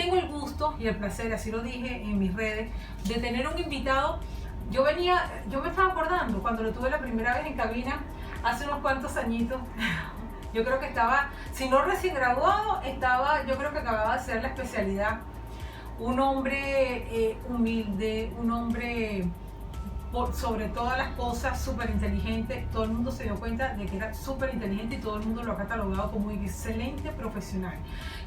tengo el gusto y el placer, así lo dije en mis redes, de tener un invitado. Yo me estaba acordando cuando lo tuve la primera vez en cabina, hace unos cuantos añitos. Yo creo que estaba, si no recién graduado, yo creo que acababa de hacer la especialidad. Un hombre humilde, un hombre sobre todas las cosas súper inteligente. Todo el mundo se dio cuenta de que era súper inteligente y todo el mundo lo ha catalogado como un excelente profesional.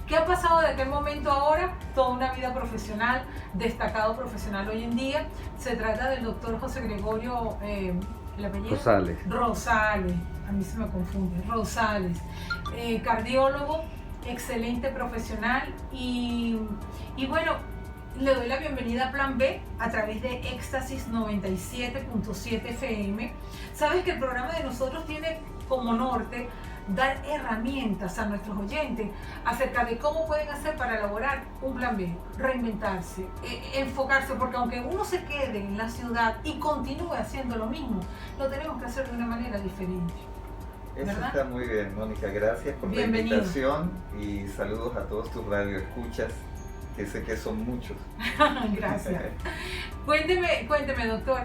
¿Qué ha pasado de aquel momento a ahora? Toda una vida profesional, destacado profesional hoy en día. Se trata del doctor José Gregorio, ¿el apellido? Rosales. Rosales, a mí se me confunde, Rosales. Cardiólogo, excelente profesional y bueno, le doy la bienvenida a Plan B a través de Éxtasis 97.7 FM. Sabes que el programa de nosotros tiene como norte dar herramientas a nuestros oyentes acerca de cómo pueden hacer para elaborar un plan B, reinventarse, enfocarse, porque aunque uno se quede en la ciudad y continúe haciendo lo mismo, lo tenemos que hacer de una manera diferente. Eso ¿verdad? está muy bien, Mónica. Gracias por Bienvenido. la invitación y saludos a todos tus radioescuchas, que sé que son muchos. Gracias. Cuénteme, doctor.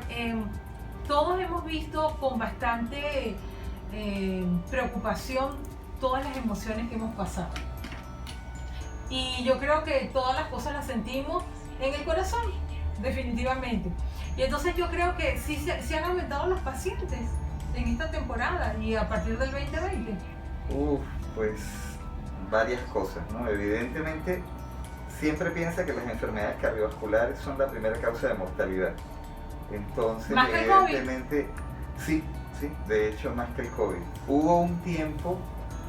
Todos hemos visto con bastante preocupación todas las emociones que hemos pasado. Y yo creo que todas las cosas las sentimos en el corazón, definitivamente. Y entonces yo creo que sí se han aumentado los pacientes en esta temporada y a partir del 2020. Pues varias cosas, ¿no? Evidentemente, siempre piensa que las enfermedades cardiovasculares son la primera causa de mortalidad. Entonces, ¿Más que el COVID? evidentemente, sí, de hecho más que el COVID. Hubo un tiempo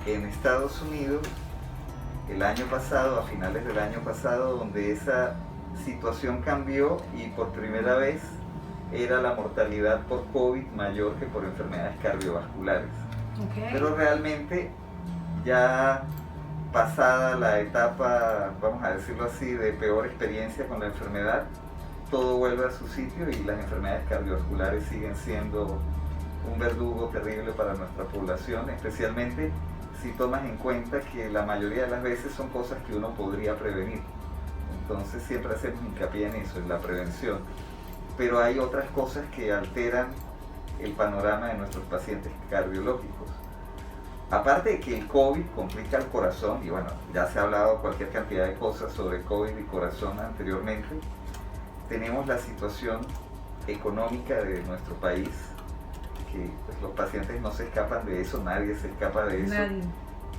en Estados Unidos, el año pasado, a finales del año pasado, donde esa situación cambió y por primera vez era la mortalidad por COVID mayor que por enfermedades cardiovasculares. Okay. Pero realmente ya pasada la etapa, vamos a decirlo así, de peor experiencia con la enfermedad, todo vuelve a su sitio y las enfermedades cardiovasculares siguen siendo un verdugo terrible para nuestra población, especialmente si tomas en cuenta que la mayoría de las veces son cosas que uno podría prevenir. Entonces siempre hacemos hincapié en eso, en la prevención. Pero hay otras cosas que alteran el panorama de nuestros pacientes cardiológicos. Aparte de que el COVID complica el corazón, y bueno, ya se ha hablado cualquier cantidad de cosas sobre COVID y corazón anteriormente, tenemos la situación económica de nuestro país, que pues, los pacientes no se escapan de eso, nadie se escapa de eso. Nadie.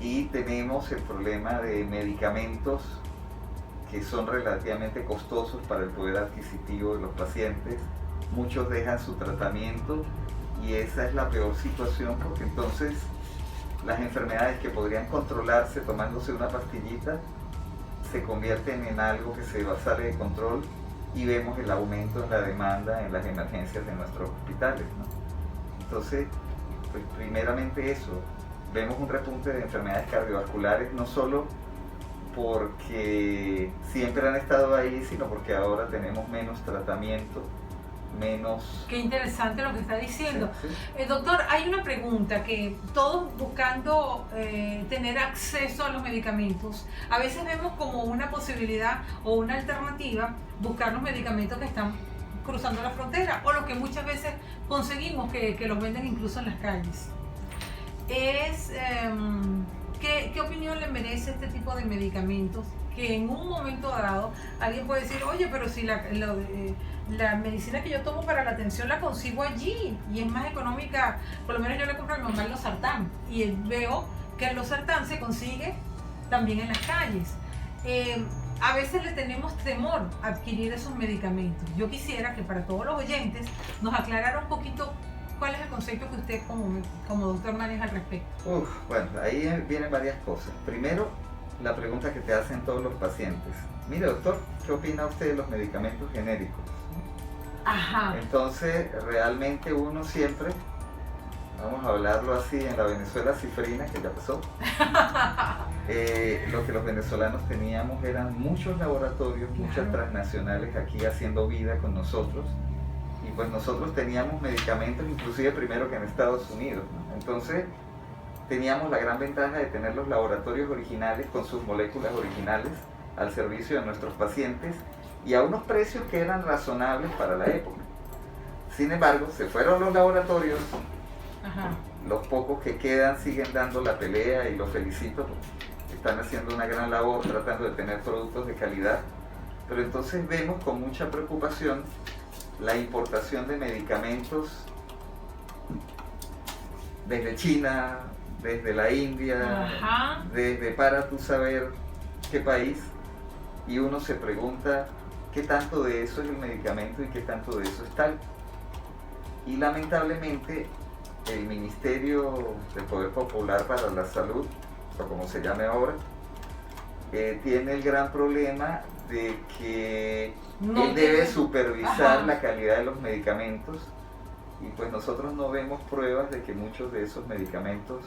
Y tenemos el problema de medicamentos que son relativamente costosos para el poder adquisitivo de los pacientes. Muchos dejan su tratamiento y esa es la peor situación, porque entonces las enfermedades que podrían controlarse tomándose una pastillita se convierten en algo que se sale de control y vemos el aumento en la demanda en las emergencias de nuestros hospitales, ¿no? Entonces, pues primeramente eso, vemos un repunte de enfermedades cardiovasculares, no solo porque siempre han estado ahí, sino porque ahora tenemos menos tratamiento, menos... Qué interesante lo que está diciendo. Sí. Doctor, hay una pregunta que todos buscando tener acceso a los medicamentos, a veces vemos como una posibilidad o una alternativa buscar los medicamentos que están cruzando la frontera o los que muchas veces conseguimos que los venden incluso en las calles. ¿Qué opinión le merece este tipo de medicamentos que en un momento dado alguien puede decir, oye, pero si la medicina que yo tomo para la atención la consigo allí y es más económica? Por lo menos yo le compro a mi mamá el losartán y veo que el losartán se consigue también en las calles. A veces le tenemos temor a adquirir esos medicamentos. Yo quisiera que para todos los oyentes nos aclarara un poquito cuál es el concepto que usted como doctor maneja al respecto. Bueno, ahí vienen varias cosas. Primero, la pregunta que te hacen todos los pacientes. Mire, doctor, ¿qué opina usted de los medicamentos genéricos? Ajá. Entonces, realmente uno siempre, vamos a hablarlo así, en la Venezuela cifrina, que ya pasó, lo que los venezolanos teníamos eran muchos laboratorios, muchas transnacionales aquí haciendo vida con nosotros, y pues nosotros teníamos medicamentos inclusive primero que en Estados Unidos, ¿no? Entonces teníamos la gran ventaja de tener los laboratorios originales con sus moléculas originales al servicio de nuestros pacientes y a unos precios que eran razonables para la época. Sin embargo, se fueron los laboratorios, Ajá. los pocos que quedan siguen dando la pelea y los felicito porque están haciendo una gran labor tratando de tener productos de calidad, pero entonces vemos con mucha preocupación la importación de medicamentos desde China, desde la India, Ajá. desde para tú saber qué país, y uno se pregunta qué tanto de eso es el medicamento y qué tanto de eso es tal. Y lamentablemente el Ministerio del Poder Popular para la Salud, o como se llame ahora, tiene el gran problema de que No él debe tiene- supervisar Ajá. la calidad de los medicamentos, y pues nosotros no vemos pruebas de que muchos de esos medicamentos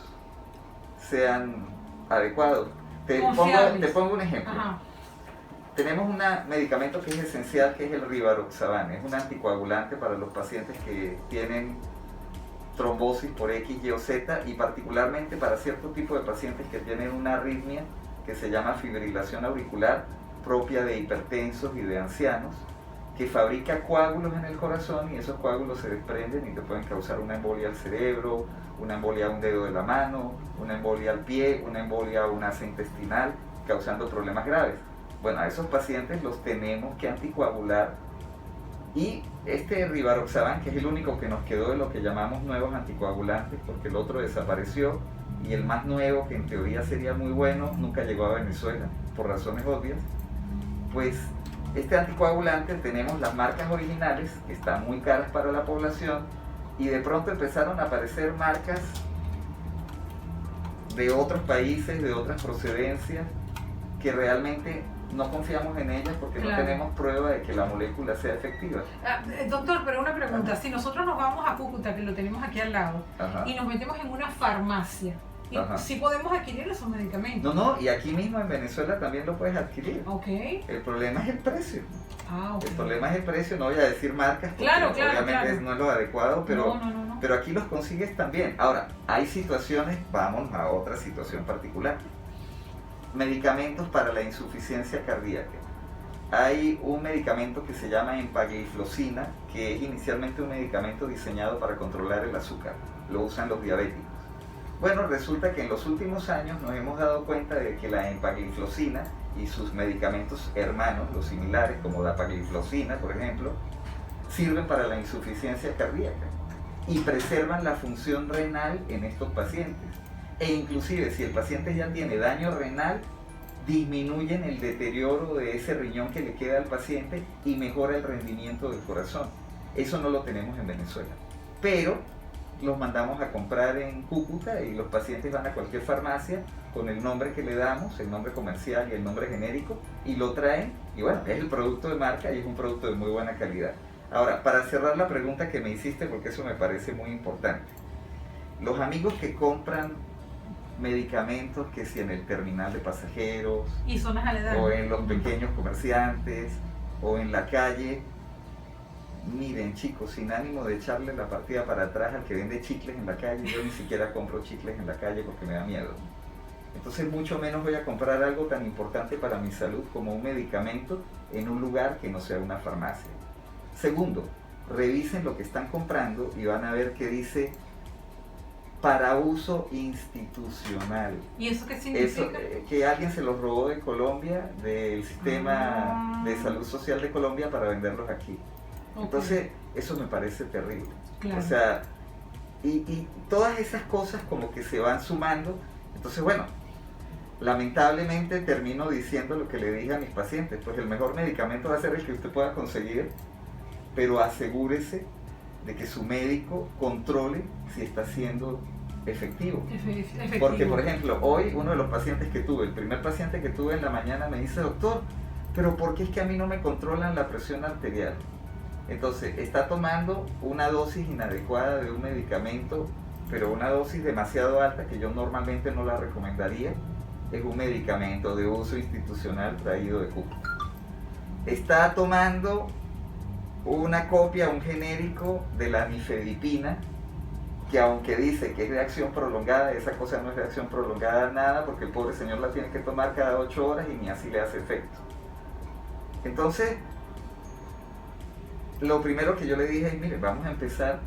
sean adecuados. Te Confiables. pongo un ejemplo. Ajá. Tenemos un medicamento que es esencial, que es el Rivaroxaban. Es un anticoagulante para los pacientes que tienen trombosis por X, Y o Z, y particularmente para cierto tipo de pacientes que tienen una arritmia que se llama fibrilación auricular, propia de hipertensos y de ancianos, que fabrica coágulos en el corazón, y esos coágulos se desprenden y te pueden causar una embolia al cerebro, una embolia a un dedo de la mano, una embolia al pie, una embolia a un asa intestinal, causando problemas graves. Bueno, a esos pacientes los tenemos que anticoagular, y este Rivaroxaban, que es el único que nos quedó de lo que llamamos nuevos anticoagulantes, porque el otro desapareció, y el más nuevo, que en teoría sería muy bueno, nunca llegó a Venezuela, por razones obvias. Pues este anticoagulante, tenemos las marcas originales, que están muy caras para la población, y de pronto empezaron a aparecer marcas de otros países, de otras procedencias, que realmente no confiamos en ellas porque Claro. no tenemos prueba de que la molécula sea efectiva. Doctor, pero una pregunta. Ajá. Si nosotros nos vamos a Cúcuta, que lo tenemos aquí al lado, Ajá. y nos metemos en una farmacia, y Ajá. sí podemos adquirir esos medicamentos. No, y aquí mismo en Venezuela también lo puedes adquirir. Ok. El problema es el precio. Ah, ok. El problema es el precio, no voy a decir marcas porque Claro, obviamente claro. no es lo adecuado, pero, No. pero aquí los consigues también. Ahora, hay situaciones, vamos a otra situación particular. Medicamentos para la insuficiencia cardíaca. Hay un medicamento que se llama empagliflozina, que es inicialmente un medicamento diseñado para controlar el azúcar. Lo usan los diabéticos. Bueno, resulta que en los últimos años nos hemos dado cuenta de que la empagliflozina y sus medicamentos hermanos, los similares, como dapagliflozina, por ejemplo, sirven para la insuficiencia cardíaca y preservan la función renal en estos pacientes. E inclusive, si el paciente ya tiene daño renal, disminuyen el deterioro de ese riñón que le queda al paciente y mejora el rendimiento del corazón. Eso no lo tenemos en Venezuela, pero los mandamos a comprar en Cúcuta, y los pacientes van a cualquier farmacia con el nombre que le damos, el nombre comercial y el nombre genérico, y lo traen, y bueno, es el producto de marca y es un producto de muy buena calidad. Ahora, para cerrar la pregunta que me hiciste, porque eso me parece muy importante, los amigos que compran medicamentos, que si en el terminal de pasajeros, Y zonas aledañas. o en los pequeños comerciantes, o en la calle, miren chicos, sin ánimo de echarle la partida para atrás al que vende chicles en la calle, yo ni siquiera compro chicles en la calle porque me da miedo. Entonces mucho menos voy a comprar algo tan importante para mi salud como un medicamento en un lugar que no sea una farmacia. Segundo, revisen lo que están comprando y van a ver que dice para uso institucional. ¿Y eso qué Eso, significa? que alguien se los robó de Colombia, del sistema de salud social de Colombia, para venderlos aquí. Ok, Entonces, eso me parece terrible. claro. O sea, y todas esas cosas como que se van sumando. Entonces, bueno, lamentablemente termino diciendo lo que le dije a mis pacientes, pues el mejor medicamento va a ser el que usted pueda conseguir, pero asegúrese de que su médico controle si está siendo efectivo. Efectivo. Porque, por ejemplo, hoy uno de los pacientes que tuve, el primer paciente que tuve en la mañana, me dice: doctor, pero ¿por qué es que a mí no me controlan la presión arterial? Entonces, está tomando una dosis inadecuada de un medicamento, pero una dosis demasiado alta que yo normalmente no la recomendaría. Es un medicamento de uso institucional traído de Cuba. Está tomando una copia, un genérico de la nifedipina, que aunque dice que es de acción prolongada, esa cosa no es de acción prolongada nada, porque el pobre señor la tiene que tomar cada 8 horas y ni así le hace efecto. Entonces, lo primero que yo le dije es, mire, vamos a empezar,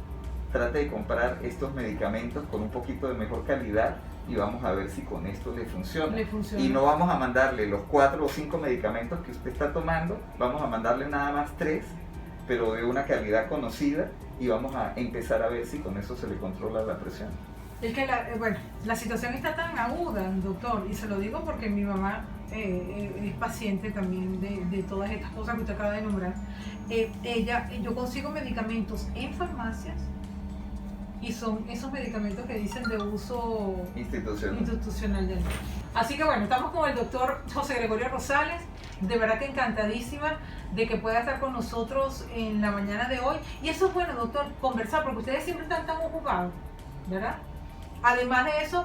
trate de comprar estos medicamentos con un poquito de mejor calidad y vamos a ver si con esto le funciona. Y no vamos a mandarle los 4 o 5 medicamentos que usted está tomando, vamos a mandarle nada más 3, pero de una calidad conocida, y vamos a empezar a ver si con eso se le controla la presión. Es que la situación está tan aguda, doctor, y se lo digo porque mi mamá es paciente también de todas estas cosas que usted acaba de nombrar. Yo consigo medicamentos en farmacias y son esos medicamentos que dicen de uso institucional. Así que bueno, estamos con el doctor José Gregorio Rosales, de verdad que encantadísima de que pueda estar con nosotros en la mañana de hoy. Y eso es bueno, doctor, conversar, porque ustedes siempre están tan ocupados, ¿verdad? Además de eso,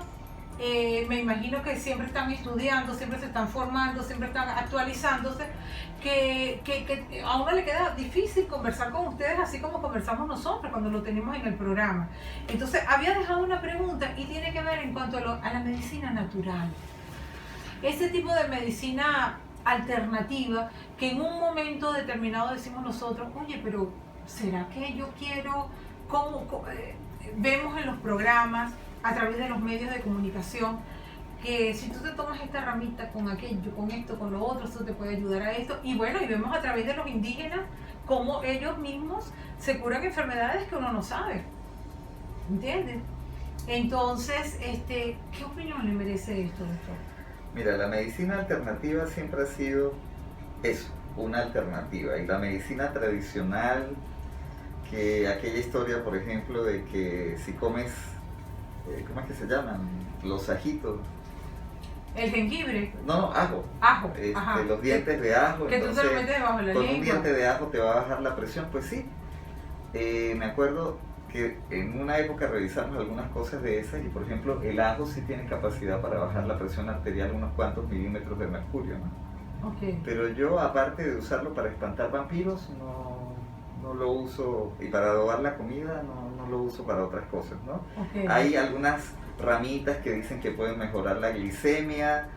me imagino que siempre están estudiando, siempre se están formando, siempre están actualizándose, que a uno le queda difícil conversar con ustedes así como conversamos nosotros cuando lo tenemos en el programa. Entonces, había dejado una pregunta y tiene que ver en cuanto a la medicina natural. Ese tipo de medicina alternativa que en un momento determinado decimos nosotros, oye, pero ¿será que yo quiero? Vemos en los programas, a través de los medios de comunicación, que si tú te tomas esta ramita con aquello, con esto, con lo otro, esto te puede ayudar a esto. Y bueno, y vemos a través de los indígenas cómo ellos mismos se curan enfermedades que uno no sabe. ¿Entiendes? Entonces, ¿qué opinión le merece esto, doctor? Mira, la medicina alternativa siempre ha sido eso, una alternativa. Y la medicina tradicional, que aquella historia, por ejemplo, de que si comes, ¿cómo es que se llaman? Los ajitos. El jengibre. No, ajo. Ajo. Los dientes de ajo. Que entonces, tú te lo metes debajo de la lengua. Con un diente de ajo te va a bajar la presión. Pues sí. Me acuerdo que en una época revisamos algunas cosas de esas y, por ejemplo, el ajo sí tiene capacidad para bajar la presión arterial unos cuantos milímetros de mercurio, ¿no? Okay. Pero yo, aparte de usarlo para espantar vampiros, no lo uso, y para adobar la comida no lo uso para otras cosas, ¿no? Okay. Hay algunas ramitas que dicen que pueden mejorar la glicemia,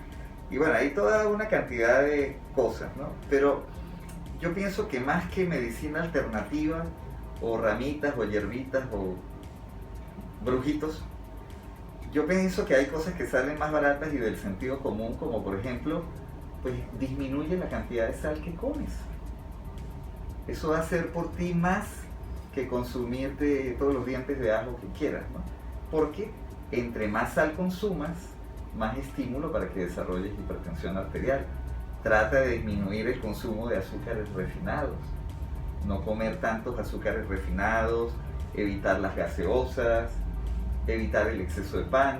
y bueno, hay toda una cantidad de cosas, ¿no? Pero yo pienso que más que medicina alternativa, o ramitas, o hierbitas, o brujitos, yo pienso que hay cosas que salen más baratas y del sentido común, como por ejemplo, pues disminuye la cantidad de sal que comes. Eso va a hacer por ti más que consumirte todos los dientes de ajo que quieras, ¿no? Porque entre más sal consumas, más estímulo para que desarrolles hipertensión arterial. Trata de disminuir el consumo de azúcares refinados, no comer tantos azúcares refinados, evitar las gaseosas, evitar el exceso de pan,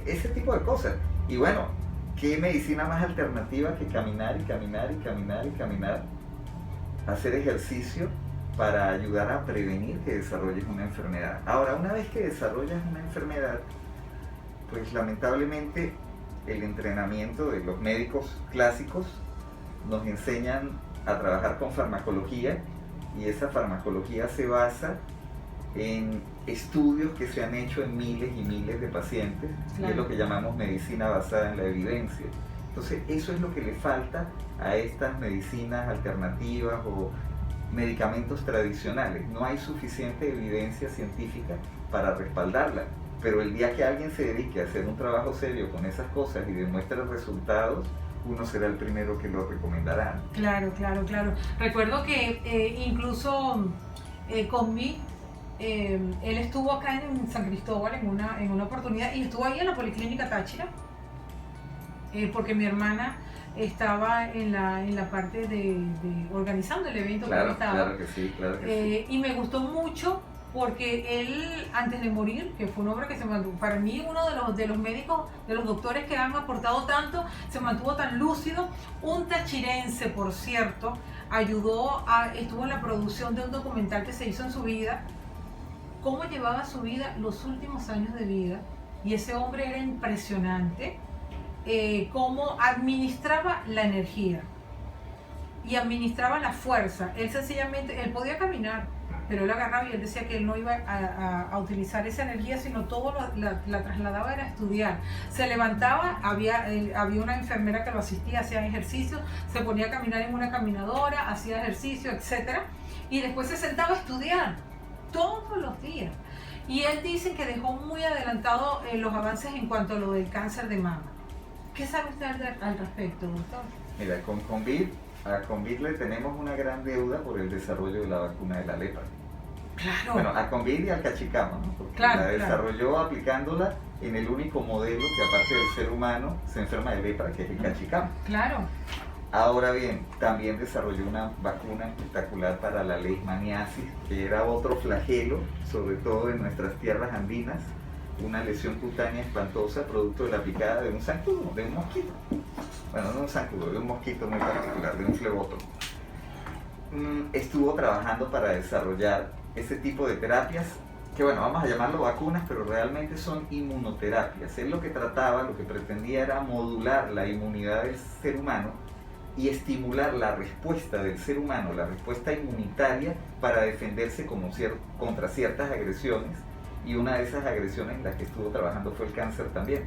ese tipo de cosas. Y bueno, ¿qué medicina más alternativa que caminar y caminar y caminar y caminar? Hacer ejercicio para ayudar a prevenir que desarrolles una enfermedad. Ahora, una vez que desarrollas una enfermedad, pues lamentablemente el entrenamiento de los médicos clásicos nos enseñan a trabajar con farmacología, y esa farmacología se basa en estudios que se han hecho en miles y miles de pacientes, claro. Y es lo que llamamos medicina basada en la evidencia. Entonces, eso es lo que le falta a estas medicinas alternativas o medicamentos tradicionales. No hay suficiente evidencia científica para respaldarla, pero el día que alguien se dedique a hacer un trabajo serio con esas cosas y demuestre resultados, uno será el primero que lo recomendará. Claro. Recuerdo que incluso conmigo, él estuvo acá en San Cristóbal en una oportunidad, y estuvo ahí en la Policlínica Táchira, porque mi hermana estaba en la parte de organizando el evento. Claro, que estaba. Claro que sí. Y me gustó mucho porque él, antes de morir, que fue un hombre que se mantuvo, para mí uno de los médicos, de los doctores que han aportado tanto, se mantuvo tan lúcido. Un tachirense, por cierto, estuvo en la producción de un documental que se hizo en su vida, cómo llevaba su vida, los últimos años de vida, y ese hombre era impresionante, cómo administraba la energía y administraba la fuerza. Él sencillamente, él podía caminar, pero él agarraba y él decía que él no iba a utilizar esa energía, sino todo la trasladaba era estudiar. Se levantaba, había una enfermera que lo asistía, hacía ejercicio, se ponía a caminar en una caminadora, hacía ejercicio, etc. Y después se sentaba a estudiar todos los días. Y él dice que dejó muy adelantado los avances en cuanto a lo del cáncer de mama. ¿Qué sabe usted al respecto, doctor? Mira, a Convid le tenemos una gran deuda por el desarrollo de la vacuna de la lepra. Claro. Bueno, a Convid y al cachicamo, ¿no? Porque claro, la desarrolló aplicándola en el único modelo que aparte del ser humano se enferma de lepra, que es el cachicamo. Claro. Ahora bien, también desarrolló una vacuna espectacular para la leishmaniasis, que era otro flagelo, sobre todo en nuestras tierras andinas, una lesión cutánea espantosa producto de la picada de un zancudo, de un mosquito. Bueno, no un zancudo, de un mosquito muy particular, de un flebótomo. Estuvo trabajando para desarrollar ese tipo de terapias, que bueno, vamos a llamarlo vacunas, pero realmente son inmunoterapias. Él lo que trataba, lo que pretendía era modular la inmunidad del ser humano y estimular la respuesta del ser humano, la respuesta inmunitaria para defenderse contra ciertas agresiones, y una de esas agresiones en las que estuvo trabajando fue el cáncer también.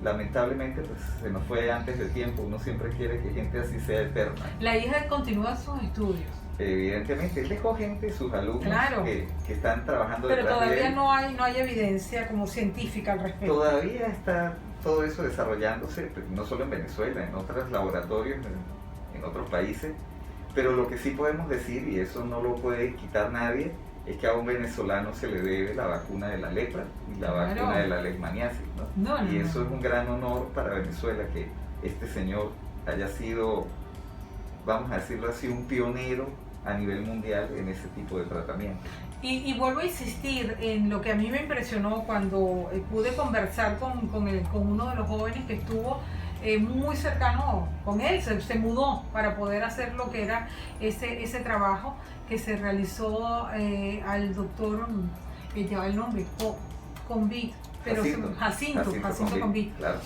Lamentablemente pues se nos fue antes de tiempo, uno siempre quiere que gente así sea eterna. La hija continúa sus estudios. Evidentemente, él dejó gente, sus alumnos, claro, que están trabajando pero detrás de todavía él. no hay evidencia como científica al respecto. Todavía está todo eso desarrollándose, no solo en Venezuela, en otros laboratorios, en otros países, pero lo que sí podemos decir, y eso no lo puede quitar nadie, es que a un venezolano se le debe la vacuna de la lepra y la vacuna de la leishmaniasis, ¿no? Y eso es un gran honor para Venezuela, que este señor haya sido, vamos a decirlo así, un pionero a nivel mundial en ese tipo de tratamiento. Y vuelvo a insistir en lo que a mí me impresionó cuando pude conversar con uno de los jóvenes que estuvo muy cercano con él, se mudó para poder hacer lo que era ese trabajo que se realizó al doctor, que lleva el nombre, Convid, pero Jacinto Convid. Claro.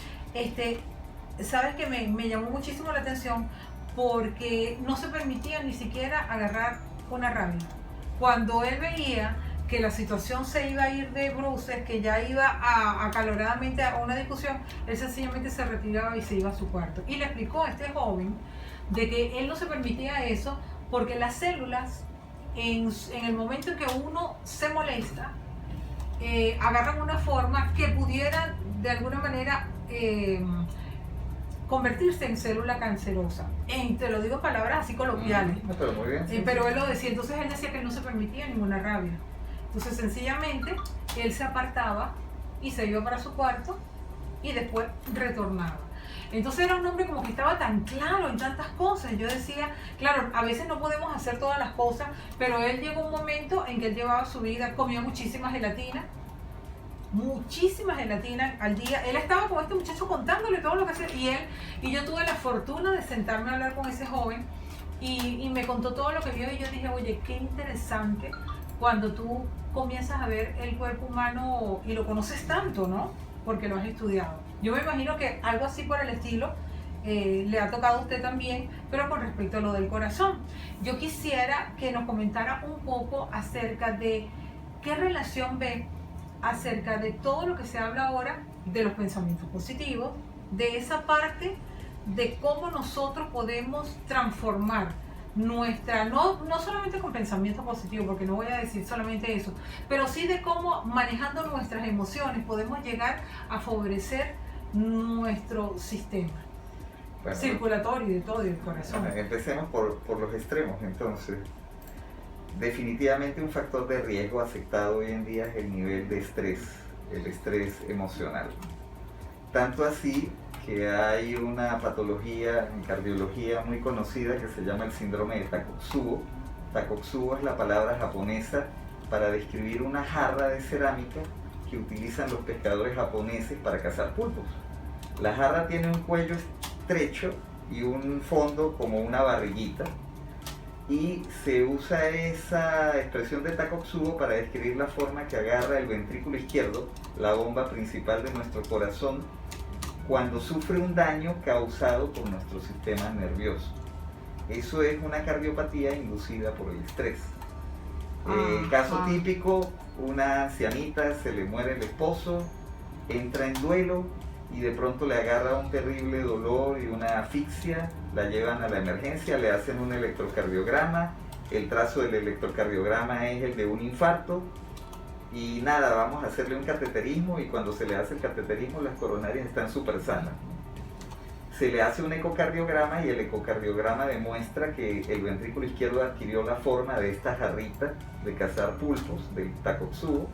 Sabes que me llamó muchísimo la atención porque no se permitía ni siquiera agarrar una rabia. Cuando él veía que la situación se iba a ir de bruces, que ya iba acaloradamente a una discusión, él sencillamente se retiraba y se iba a su cuarto. Y le explicó a este joven de que él no se permitía eso porque las células, en el momento en que uno se molesta, agarran una forma que pudiera de alguna manera convertirse en célula cancerosa. Te lo digo en palabras así coloquiales. Pero muy bien. Sí, pero él lo decía, entonces él decía que él no se permitía ninguna rabia. Entonces sencillamente él se apartaba y se iba para su cuarto y después retornaba. Entonces era un hombre como que estaba tan claro en tantas cosas. Yo decía, claro, a veces no podemos hacer todas las cosas, pero él llegó un momento en que él llevaba su vida, comía muchísima gelatina al día. Él estaba con este muchacho contándole todo lo que hacía y yo tuve la fortuna de sentarme a hablar con ese joven y me contó todo lo que vio y yo dije, oye, qué interesante cuando tú comienzas a ver el cuerpo humano y lo conoces tanto, ¿no? Porque lo has estudiado. Yo me imagino que algo así por el estilo le ha tocado a usted también, pero con respecto a lo del corazón. Yo quisiera que nos comentara un poco acerca de qué relación ve acerca de todo lo que se habla ahora de los pensamientos positivos, de esa parte de cómo nosotros podemos transformar nuestra, no solamente con pensamientos positivos, porque no voy a decir solamente eso, pero sí de cómo manejando nuestras emociones podemos llegar a favorecer nuestro sistema circulatorio y de todo, y el corazón. Bueno, empecemos por los extremos, entonces. Definitivamente un factor de riesgo aceptado hoy en día es el nivel de estrés, el estrés emocional. Tanto así que hay una patología en cardiología muy conocida que se llama el síndrome de Takotsubo. Takotsubo es la palabra japonesa para describir una jarra de cerámica que utilizan los pescadores japoneses para cazar pulpos. La jarra tiene un cuello estrecho y un fondo como una barriguita, y se usa esa expresión de Takotsubo para describir la forma que agarra el ventrículo izquierdo, la bomba principal de nuestro corazón, cuando sufre un daño causado por nuestro sistema nervioso. Eso es una cardiopatía inducida por el estrés. Caso típico, una ancianita, se le muere el esposo, entra en duelo y de pronto le agarra un terrible dolor y una asfixia, la llevan a la emergencia, le hacen un electrocardiograma, el trazo del electrocardiograma es el de un infarto y nada, vamos a hacerle un cateterismo y cuando se le hace el cateterismo las coronarias están súper sanas. Se le hace un ecocardiograma y el ecocardiograma demuestra que el ventrículo izquierdo adquirió la forma de esta jarrita de cazar pulpos, del Takotsubo,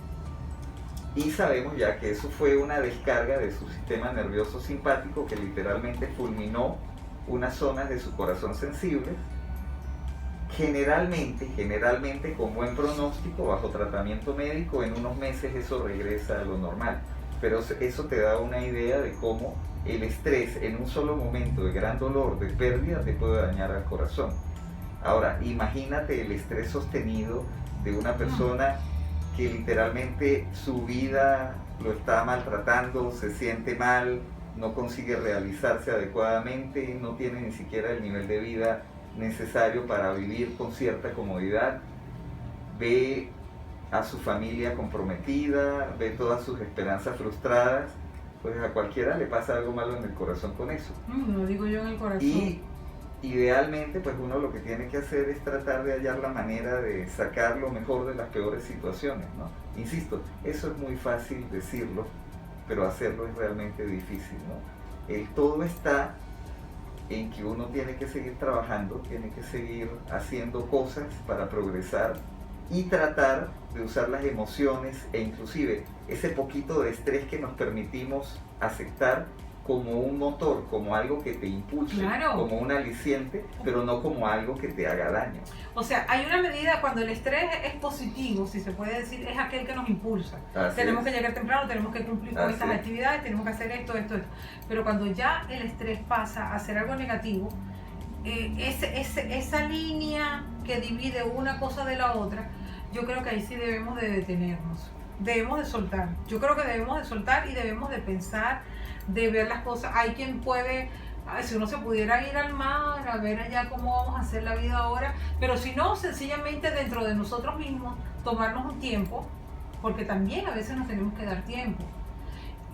y sabemos ya que eso fue una descarga de su sistema nervioso simpático que literalmente fulminó unas zonas de su corazón sensibles. Generalmente con buen pronóstico, bajo tratamiento médico, en unos meses eso regresa a lo normal. Pero eso te da una idea de cómo el estrés en un solo momento de gran dolor, de pérdida, te puede dañar al corazón. Ahora, imagínate el estrés sostenido de una persona que literalmente su vida lo está maltratando, se siente mal, no consigue realizarse adecuadamente, no tiene ni siquiera el nivel de vida necesario para vivir con cierta comodidad, ve a su familia comprometida, ve todas sus esperanzas frustradas, pues a cualquiera le pasa algo malo en el corazón con eso. No digo yo en el corazón. Y idealmente, pues uno lo que tiene que hacer es tratar de hallar la manera de sacar lo mejor de las peores situaciones, ¿no? Insisto, eso es muy fácil decirlo, pero hacerlo es realmente difícil, ¿no? El todo está en que uno tiene que seguir trabajando, tiene que seguir haciendo cosas para progresar y tratar de usar las emociones e inclusive ese poquito de estrés que nos permitimos aceptar como un motor, como algo que te impulse, claro, como un aliciente, pero no como algo que te haga daño. O sea, hay una medida cuando el estrés es positivo, si se puede decir, es aquel que nos impulsa. Tenemos que llegar temprano, tenemos que cumplir con estas actividades, tenemos que hacer esto. Pero cuando ya el estrés pasa a ser algo negativo, esa línea que divide una cosa de la otra, yo creo que ahí sí debemos de detenernos, debemos de soltar. Yo creo que debemos de soltar y debemos de pensar, de ver las cosas. Hay quien puede, si uno se pudiera ir al mar, a ver allá cómo vamos a hacer la vida ahora, pero si no, sencillamente dentro de nosotros mismos, tomarnos un tiempo, porque también a veces nos tenemos que dar tiempo,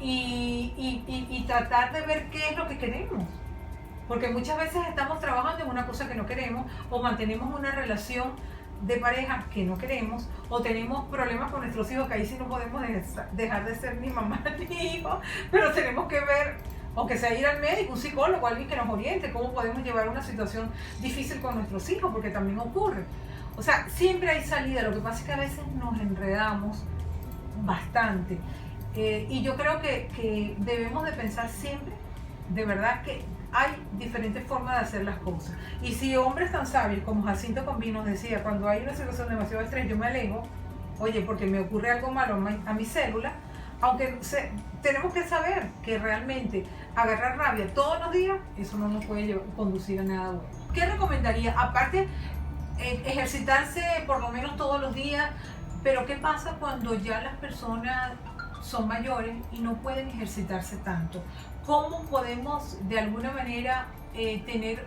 y tratar de ver qué es lo que queremos. Porque muchas veces estamos trabajando en una cosa que no queremos, o mantenemos una relación de pareja que no queremos, o tenemos problemas con nuestros hijos, que ahí sí no podemos dejar de ser ni mamá ni hijo, pero tenemos que ver, o que sea ir al médico, un psicólogo, alguien que nos oriente cómo podemos llevar una situación difícil con nuestros hijos, porque también ocurre. O sea, siempre hay salida, lo que pasa es que a veces nos enredamos bastante, y yo creo que debemos de pensar siempre, de verdad, que hay diferentes formas de hacer las cosas. Y si hombres tan sabios como Jacinto Combí nos decía, cuando hay una situación demasiado estrés, yo me alejo, oye, porque me ocurre algo malo a mi célula, aunque tenemos que saber que realmente agarrar rabia todos los días, eso no nos puede conducir a nada bueno. ¿Qué recomendaría? Aparte, ejercitarse por lo menos todos los días, pero ¿qué pasa cuando ya las personas son mayores y no pueden ejercitarse tanto? ¿Cómo podemos de alguna manera tener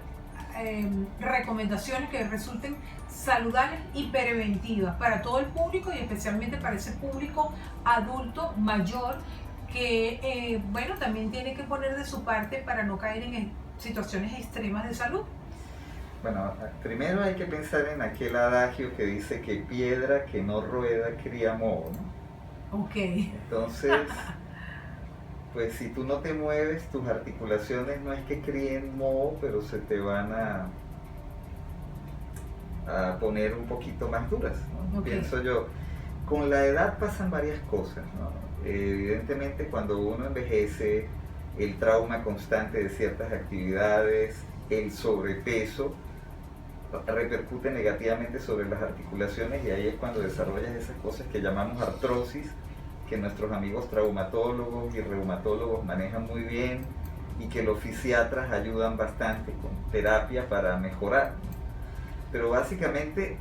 recomendaciones que resulten saludables y preventivas para todo el público y especialmente para ese público adulto mayor que bueno, también tiene que poner de su parte para no caer en situaciones extremas de salud? Bueno, primero hay que pensar en aquel adagio que dice que piedra que no rueda cría moho, ¿no? Ok. Entonces, pues si tú no te mueves, tus articulaciones no es que críen moho, pero se te van a poner un poquito más duras, ¿no? Okay. Pienso yo. Con la edad pasan varias cosas, ¿no? Evidentemente cuando uno envejece, el trauma constante de ciertas actividades, el sobrepeso, repercute negativamente sobre las articulaciones y ahí es cuando desarrollas esas cosas que llamamos artrosis, que nuestros amigos traumatólogos y reumatólogos manejan muy bien y que los fisiatras ayudan bastante con terapia para mejorar. Pero básicamente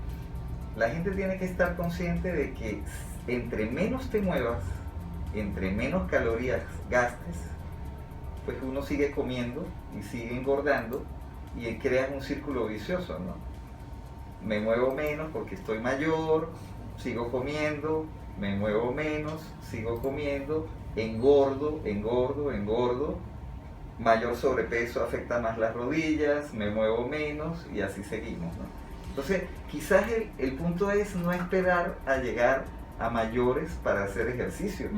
la gente tiene que estar consciente de que entre menos te muevas, entre menos calorías gastes, pues uno sigue comiendo y sigue engordando y creas un círculo vicioso, ¿no? Me muevo menos porque estoy mayor, sigo comiendo, me muevo menos, sigo comiendo, engordo, engordo, engordo, mayor sobrepeso afecta más las rodillas, me muevo menos y así seguimos, ¿no? Entonces, quizás el punto es no esperar a llegar a mayores para hacer ejercicio.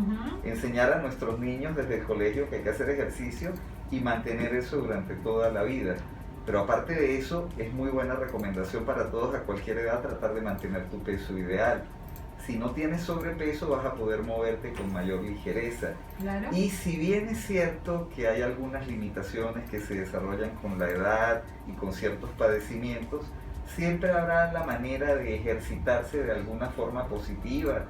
Enseñar a nuestros niños desde el colegio que hay que hacer ejercicio y mantener eso durante toda la vida. Pero aparte de eso, es muy buena recomendación para todos a cualquier edad tratar de mantener tu peso ideal. Si no tienes sobrepeso vas a poder moverte con mayor ligereza. Claro. Y si bien es cierto que hay algunas limitaciones que se desarrollan con la edad y con ciertos padecimientos, siempre habrá la manera de ejercitarse de alguna forma positiva.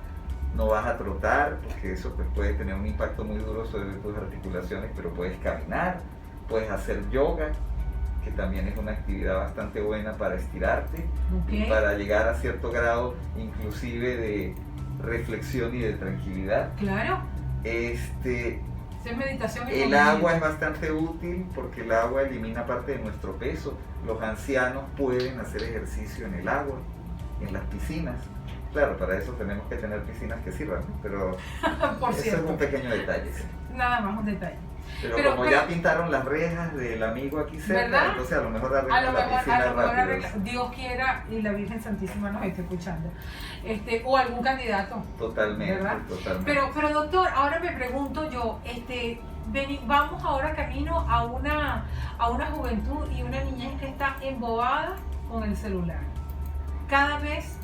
No vas a trotar, porque eso pues, puede tener un impacto muy duro sobre tus articulaciones, pero puedes caminar, puedes hacer yoga, que también es una actividad bastante buena para estirarte y para llegar a cierto grado inclusive de reflexión y de tranquilidad. Claro. Es meditación y el agua es bastante útil porque el agua elimina parte de nuestro peso. Los ancianos pueden hacer ejercicio en el agua, en las piscinas. Claro, para eso tenemos que tener piscinas que sirvan, ¿no? Pero eso es un pequeño detalle. ¿Sí? Nada más un detalle. Pero como ya pintaron las rejas del amigo aquí cerca, ¿verdad? Entonces a lo mejor arreglan la piscina rápido. Dios quiera y la Virgen Santísima nos esté escuchando. O algún candidato. Totalmente, ¿verdad? totalmente. Pero doctor, ahora me pregunto yo, vamos ahora camino a una juventud y una niñez que está embobada con el celular. Cada vez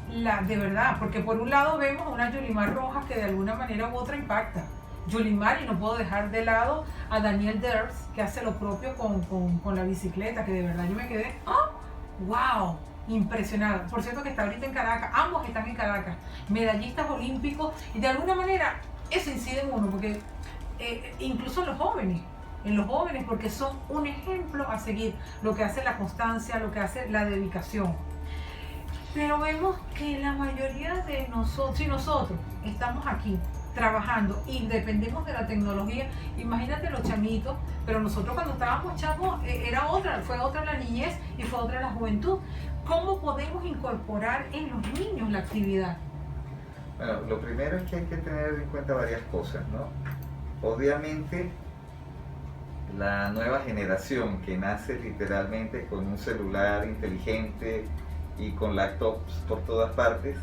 de verdad, porque por un lado vemos a una Yulimar Rojas que de alguna manera u otra impacta. Yulimar, y no puedo dejar de lado a Daniel Ders, que hace lo propio con la bicicleta, que de verdad yo me quedé, ¡wow! Impresionada. Por cierto que está ahorita en Caracas, ambos están en Caracas, medallistas olímpicos, y de alguna manera eso incide en uno, porque incluso en los jóvenes, porque son un ejemplo a seguir, lo que hace la constancia, lo que hace la dedicación. Pero vemos que la mayoría de nosotros, si nosotros estamos aquí trabajando y dependemos de la tecnología, imagínate los chamitos, pero nosotros cuando estábamos chavos fue otra la niñez y fue otra la juventud. ¿Cómo podemos incorporar en los niños la actividad? Bueno, lo primero es que hay que tener en cuenta varias cosas, ¿no? Obviamente, la nueva generación que nace literalmente con un celular inteligente y con laptops por todas partes,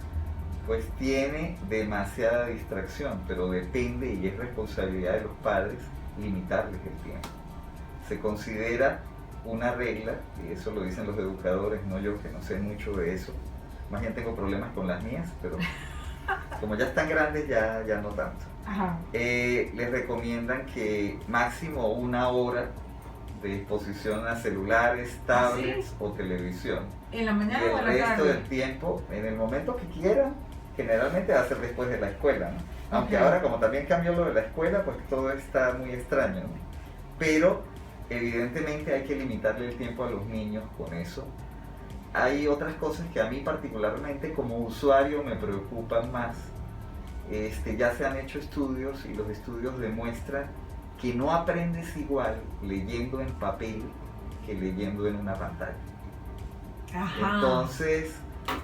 pues tiene demasiada distracción, pero depende y es responsabilidad de los padres limitarles el tiempo. Se considera una regla, y eso lo dicen los educadores, no yo que no sé mucho de eso, más bien tengo problemas con las mías, pero como ya están grandes ya no tanto. Les recomiendan que máximo 1 hora de exposición a celulares, tablets o televisión. ¿En la mañana o en la tarde? El resto del tiempo, en el momento que quieran, generalmente va a ser después de la escuela, ¿no? Aunque ahora como también cambió lo de la escuela, pues todo está muy extraño, ¿no? Pero evidentemente hay que limitarle el tiempo a los niños con eso. Hay otras cosas que a mí particularmente como usuario me preocupan más. Ya se han hecho estudios y los estudios demuestran que no aprendes igual leyendo en papel que leyendo en una pantalla. Entonces,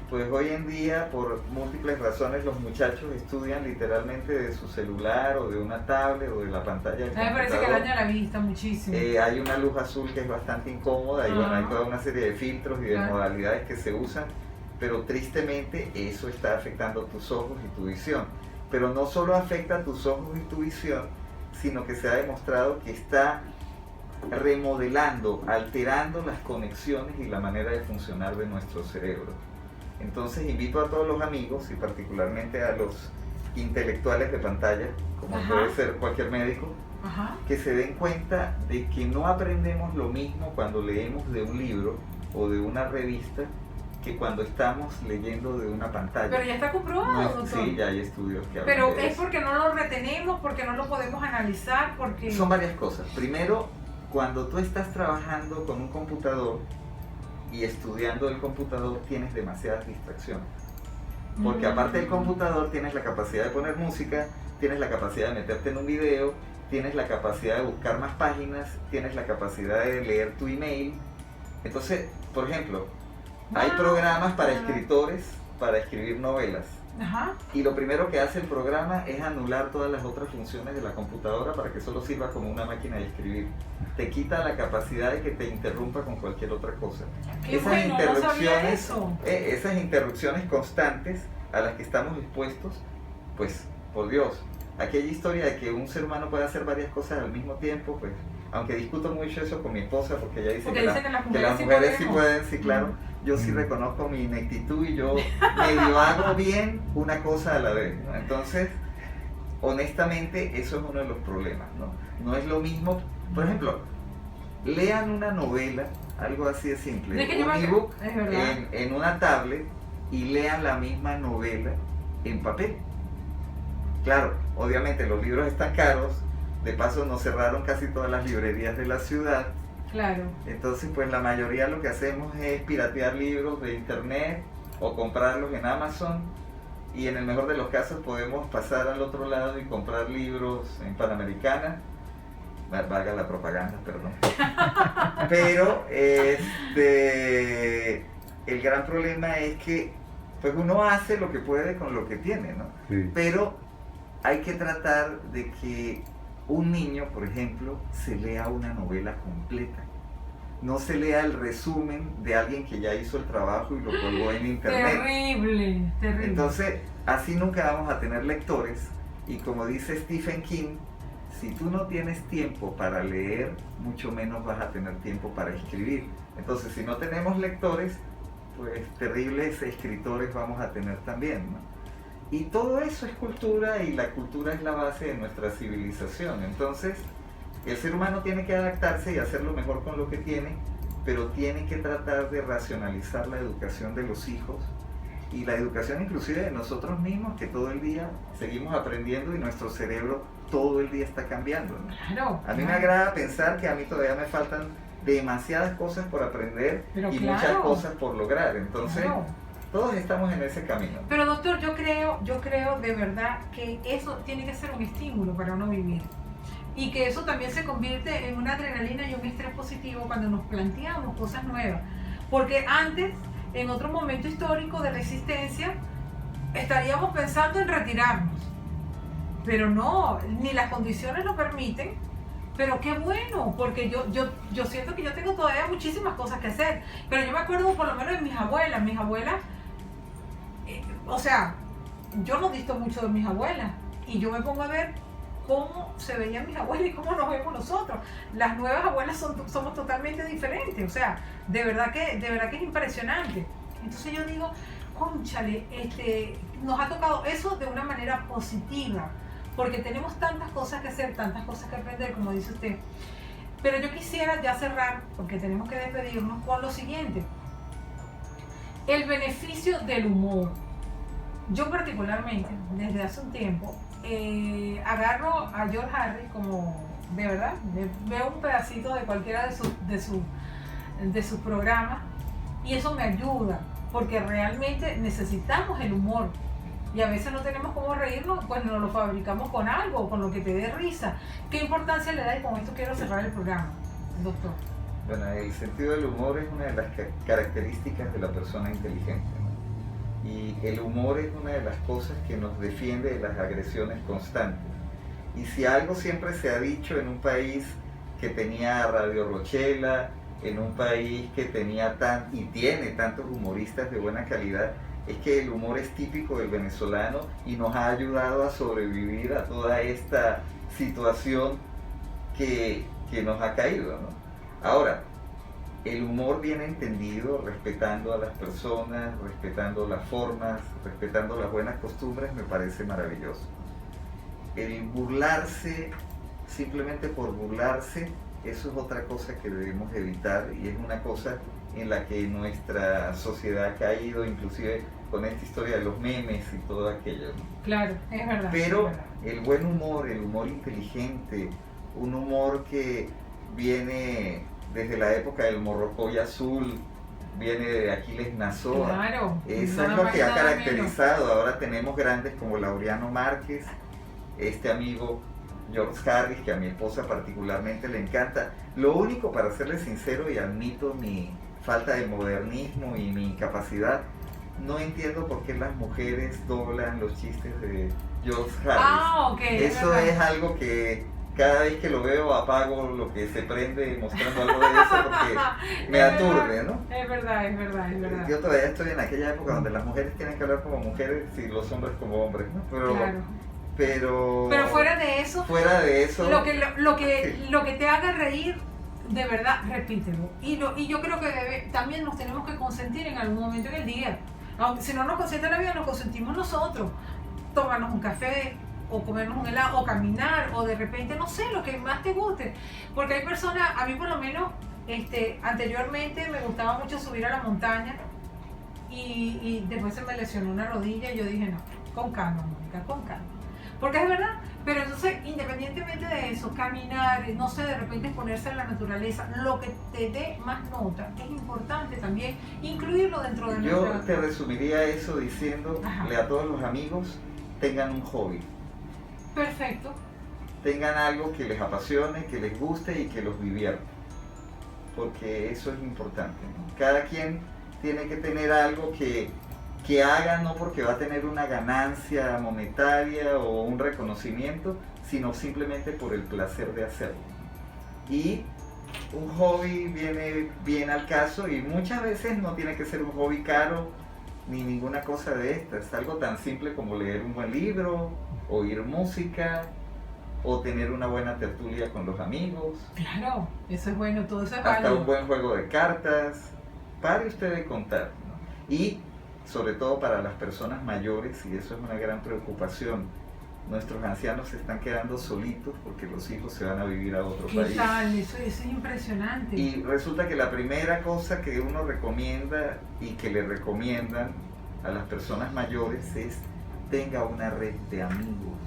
pues hoy en día, por múltiples razones, los muchachos estudian literalmente de su celular o de una tablet o de la pantalla del computador. Me parece que daña la vista muchísimo. Hay una luz azul que es bastante incómoda y bueno, hay toda una serie de filtros y de modalidades que se usan, pero tristemente eso está afectando tus ojos y tu visión. Pero no solo afecta tus ojos y tu visión, sino que se ha demostrado que está remodelando, alterando las conexiones y la manera de funcionar de nuestro cerebro. Entonces invito a todos los amigos y particularmente a los intelectuales de pantalla, como puede ser cualquier médico, que se den cuenta de que no aprendemos lo mismo cuando leemos de un libro o de una revista que cuando estamos leyendo de una pantalla. Pero ya está comprobado, doctor. Sí, ya hay estudios que hablan Pero de es eso. porque no lo retenemos, porque no lo podemos analizar, porque... Son varias cosas. Primero, cuando tú estás trabajando con un computador y estudiando el computador, tienes demasiadas distracciones. Porque aparte del computador tienes la capacidad de poner música, tienes la capacidad de meterte en un video, tienes la capacidad de buscar más páginas, tienes la capacidad de leer tu email. Entonces, por ejemplo, hay programas para escritores para escribir novelas. Ajá. Y lo primero que hace el programa es anular todas las otras funciones de la computadora para que solo sirva como una máquina de escribir. Te quita la capacidad de que te interrumpa con cualquier otra cosa. Qué bueno, no sabía eso. Esas interrupciones constantes a las que estamos expuestos, pues, por Dios, aquella historia de que un ser humano puede hacer varias cosas al mismo tiempo, pues, aunque discuto mucho eso con mi esposa, porque ella dice que las mujeres sí pueden, sí, claro. Yo sí reconozco mi ineptitud y yo medio hago bien una cosa a la vez, ¿no? Entonces, honestamente, eso es uno de los problemas, ¿no? No es lo mismo, por ejemplo, lean una novela, algo así de simple, un ebook en una tablet y lean la misma novela en papel. Claro, obviamente los libros están caros, de paso nos cerraron casi todas las librerías de la ciudad. Claro. Entonces, pues la mayoría lo que hacemos es piratear libros de internet o comprarlos en Amazon, y en el mejor de los casos podemos pasar al otro lado y comprar libros en Panamericana, valga la propaganda, perdón. Pero el gran problema es que pues uno hace lo que puede con lo que tiene, ¿no? Sí. Pero hay que tratar de que un niño, por ejemplo, se lea una novela completa. No se lea el resumen de alguien que ya hizo el trabajo y lo colgó en internet. Terrible, terrible. Entonces, así nunca vamos a tener lectores. Y como dice Stephen King, si tú no tienes tiempo para leer, mucho menos vas a tener tiempo para escribir. Entonces, si no tenemos lectores, pues terribles escritores vamos a tener también, ¿no? Y todo eso es cultura, y la cultura es la base de nuestra civilización. Entonces, el ser humano tiene que adaptarse y hacerlo mejor con lo que tiene, pero tiene que tratar de racionalizar la educación de los hijos y la educación inclusive de nosotros mismos, que todo el día seguimos aprendiendo y nuestro cerebro todo el día está cambiando, ¿no? Claro, a mí me agrada pensar que a mí todavía me faltan demasiadas cosas por aprender y muchas cosas por lograr. Entonces, todos estamos en ese camino. Pero doctor, yo creo de verdad que eso tiene que ser un estímulo para uno vivir. Y que eso también se convierte en una adrenalina y un estrés positivo cuando nos planteamos cosas nuevas. Porque antes, en otro momento histórico de la existencia, estaríamos pensando en retirarnos. Pero no, ni las condiciones lo permiten. Pero qué bueno, porque yo siento que yo tengo todavía muchísimas cosas que hacer. Pero yo me acuerdo por lo menos de mis abuelas. O sea, yo no disto mucho de mis abuelas. Y yo me pongo a ver cómo se veían mis abuelas y cómo nos vemos nosotros. Las nuevas abuelas somos totalmente diferentes. O sea, de verdad que es impresionante. Entonces yo digo, cónchale, nos ha tocado eso de una manera positiva. Porque tenemos tantas cosas que hacer, tantas cosas que aprender, como dice usted. Pero yo quisiera ya cerrar, porque tenemos que despedirnos, con lo siguiente. El beneficio del humor. Yo particularmente, desde hace un tiempo, agarro a George Harris como, de verdad, veo un pedacito de cualquiera de sus programas, y eso me ayuda, porque realmente necesitamos el humor. Y a veces no tenemos cómo reírnos, pues nos lo fabricamos con algo, con lo que te dé risa. ¿Qué importancia le da? Y con esto quiero cerrar el programa, doctor. Bueno, el sentido del humor es una de las características de la persona inteligente, ¿no? Y el humor es una de las cosas que nos defiende de las agresiones constantes. Y si algo siempre se ha dicho en un país que tenía Radio Rochela, en un país que tenía y tiene tantos humoristas de buena calidad, es que el humor es típico del venezolano y nos ha ayudado a sobrevivir a toda esta situación que nos ha caído, ¿no? Ahora, el humor bien entendido, respetando a las personas, respetando las formas, respetando las buenas costumbres, me parece maravilloso. El burlarse, simplemente por burlarse, eso es otra cosa que debemos evitar, y es una cosa en la que nuestra sociedad ha caído, inclusive con esta historia de los memes y todo aquello, ¿no? Claro, es verdad. Pero es verdad. El buen humor, el humor inteligente, un humor que viene desde la época del Morrocoy Azul, viene de Aquiles Nazoa. Claro, eso es lo que ha caracterizado. Ahora tenemos grandes como Laureano Márquez, este amigo George Harris, que a mi esposa particularmente le encanta. Lo único, para serle sincero, y admito mi falta de modernismo y mi incapacidad, no entiendo por qué las mujeres doblan los chistes de George Harris. Ah, ok. Eso es algo que cada vez que lo veo apago lo que se prende mostrando algo de eso porque me aturde, ¿no? Es verdad, es verdad, es verdad. Yo todavía estoy en aquella época donde las mujeres tienen que hablar como mujeres y los hombres como hombres, ¿no? Claro. Pero fuera de eso, lo que te haga reír, de verdad, repítelo. Y yo creo que también nos tenemos que consentir en algún momento en el día. Aunque si no nos consiente la vida, nos consentimos nosotros. Tomarnos un café, o comernos un helado, o caminar, o de repente, no sé, lo que más te guste. Porque hay personas, a mí por lo menos, anteriormente me gustaba mucho subir a la montaña y después se me lesionó una rodilla y yo dije, no, con calma, Mónica, con calma. Porque es verdad, pero entonces, independientemente de eso, caminar, no sé, de repente exponerse a la naturaleza, lo que te dé más nota, es importante también incluirlo dentro de nuestra... Yo te resumiría eso diciéndole a todos los amigos, tengan un hobby. Perfecto. Tengan algo que les apasione, que les guste y que los divierta. Porque eso es importante, ¿no? Cada quien tiene que tener algo que haga, no porque va a tener una ganancia monetaria o un reconocimiento, sino simplemente por el placer de hacerlo. Y un hobby viene bien al caso y muchas veces no tiene que ser un hobby caro ni ninguna cosa de estas. Algo tan simple como leer un buen libro, oír música o tener una buena tertulia con los amigos. Claro, eso es bueno, todo eso es hasta válido. Un buen juego de cartas. Pare usted de contar, ¿no? Y sobre todo para las personas mayores, y eso es una gran preocupación, nuestros ancianos se están quedando solitos porque los hijos se van a vivir a otro país. ¿Qué tal? Eso es impresionante. Y resulta que la primera cosa que uno recomienda y que le recomiendan a las personas mayores es tenga una red de amigos,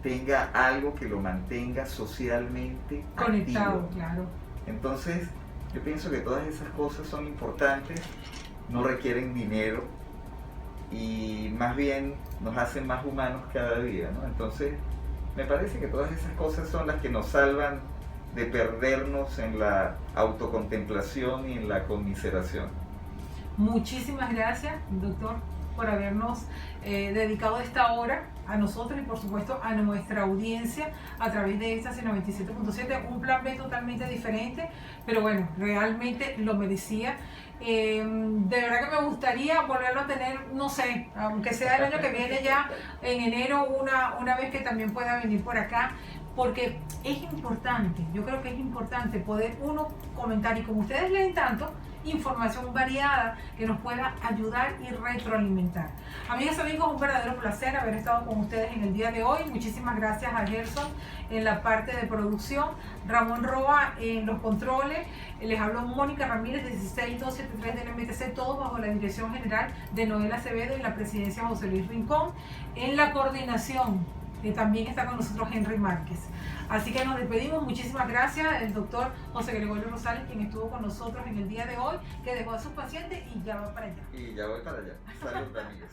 tenga algo que lo mantenga socialmente conectado, activo. claro. Entonces, yo pienso que todas esas cosas son importantes, no requieren dinero y más bien nos hacen más humanos cada día, ¿no? Entonces, me parece que todas esas cosas son las que nos salvan de perdernos en la autocontemplación y en la conmiseración. Muchísimas gracias, doctor, por habernos dedicado esta hora a nosotros y por supuesto a nuestra audiencia a través de esta 97.7, un plan B totalmente diferente, pero bueno, realmente lo merecía. De verdad que me gustaría volverlo a tener, no sé, aunque sea el año que viene ya, en enero, una vez que también pueda venir por acá, porque es importante, yo creo que es importante poder uno comentar, y como ustedes leen tanto, información variada que nos pueda ayudar y retroalimentar. Amigas y amigos, un verdadero placer haber estado con ustedes en el día de hoy. Muchísimas gracias a Gerson en la parte de producción, Ramón Roa en los controles, les habló Mónica Ramírez, 16273 del MTC, todos bajo la dirección general de Noel Acevedo y la presidencia José Luis Rincón. En la coordinación también está con nosotros Henry Márquez. Así que nos despedimos, muchísimas gracias el doctor José Gregorio Rosales, quien estuvo con nosotros en el día de hoy, que dejó a sus pacientes y ya va para allá. Y ya voy para allá. Salud, amigos.